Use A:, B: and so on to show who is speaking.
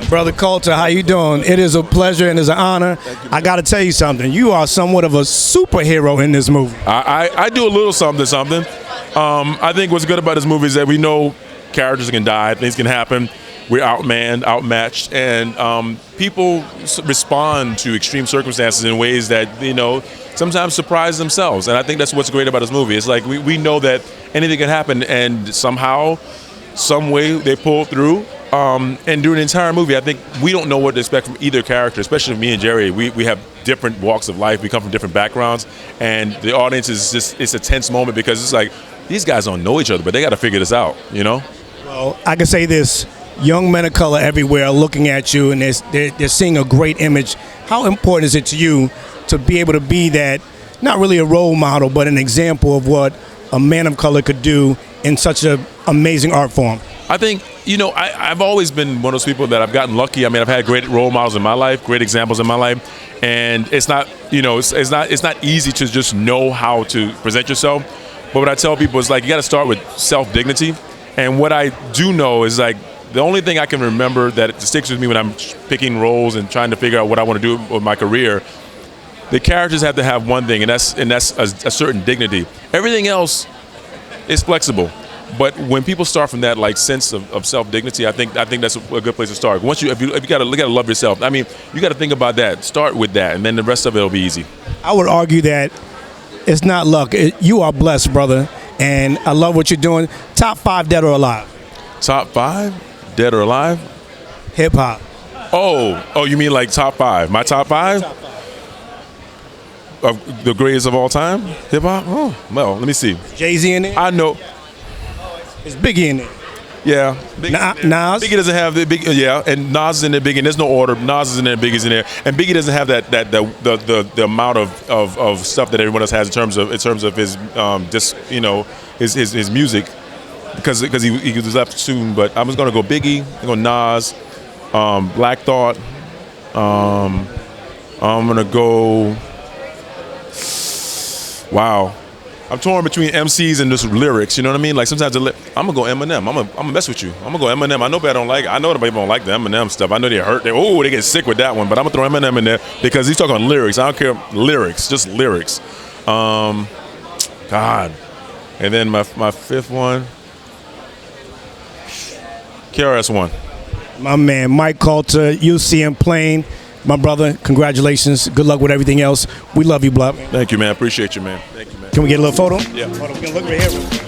A: Brother Colter, how you doing? It is a pleasure and it's an honor. I got to tell you something. You are somewhat of a superhero in this movie.
B: I do a little something. I think what's good about this movie is that we know characters can die, things can happen. We're outmanned, outmatched, and people respond to extreme circumstances in ways that, sometimes surprise themselves. And I think that's what's great about this movie. It's like we know that anything can happen, and somehow, some way they pull through. And during the entire movie, I think we don't know what to expect from either character, especially me and Jerry. We have different walks of life. We come from different backgrounds. And the audience it's a tense moment because it's like, these guys don't know each other, but they got to figure this out,
A: Well, I can say this. Young men of color everywhere are looking at you, and they're seeing a great image. How important is it to you to be able to be that, not really a role model, but an example of what a man of color could do in such an amazing art form?
B: I think, I've always been one of those people that I've gotten lucky. I mean, I've had great role models in my life, great examples in my life, and it's not, it's not easy to just know how to present yourself. But what I tell people is, like, you got to start with self-dignity. And what I do know is, like, the only thing I can remember that sticks with me when I'm picking roles and trying to figure out what I want to do with my career, the characters have to have one thing, and that's a certain dignity. Everything else is flexible. But when people start from that sense of self-dignity, I think that's a good place to start. Once if you got to love yourself. I mean, you got to think about that. Start with that, and then the rest of it will be easy.
A: I would argue that it's not luck. You are blessed, brother, and I love what you're doing. Top 5 dead or alive?
B: Top 5 dead or alive?
A: Hip hop.
B: Oh, you mean like top 5? My top 5?
A: Top 5.
B: Of the greatest of all time? Hip hop? Oh, well, let me see.
A: Jay-Z in there?
B: I know.
A: Is Biggie in there?
B: Yeah.
A: Nas?
B: Biggie doesn't have the big, yeah, and Nas is in there, Biggie, and there's no order. Nas is in there, Biggie's in there, and Biggie doesn't have the amount of stuff that everyone else has in terms of his his music, because he was left soon. But I was gonna go Biggie, I'm gonna go Nas, Black Thought. I'm gonna go. Wow. I'm torn between MCs and just lyrics, you know what I mean? Like, sometimes I'm gonna go Eminem. I'm gonna mess with you. I'm gonna go Eminem. I know people don't like it. I know people don't like the Eminem stuff. I know they hurt. They get sick with that one. But I'm gonna throw Eminem in there because he's talking lyrics. I don't care lyrics, just lyrics. God. And then my 5th one, KRS-One.
A: My man, Mike Colter. You see him playing. My brother, congratulations. Good luck with everything else. We love you, Block.
B: Thank you, man. Appreciate you, man. Thank you, man.
A: Can we get a little photo?
B: Yeah.
A: Hold on, we're gonna look right here.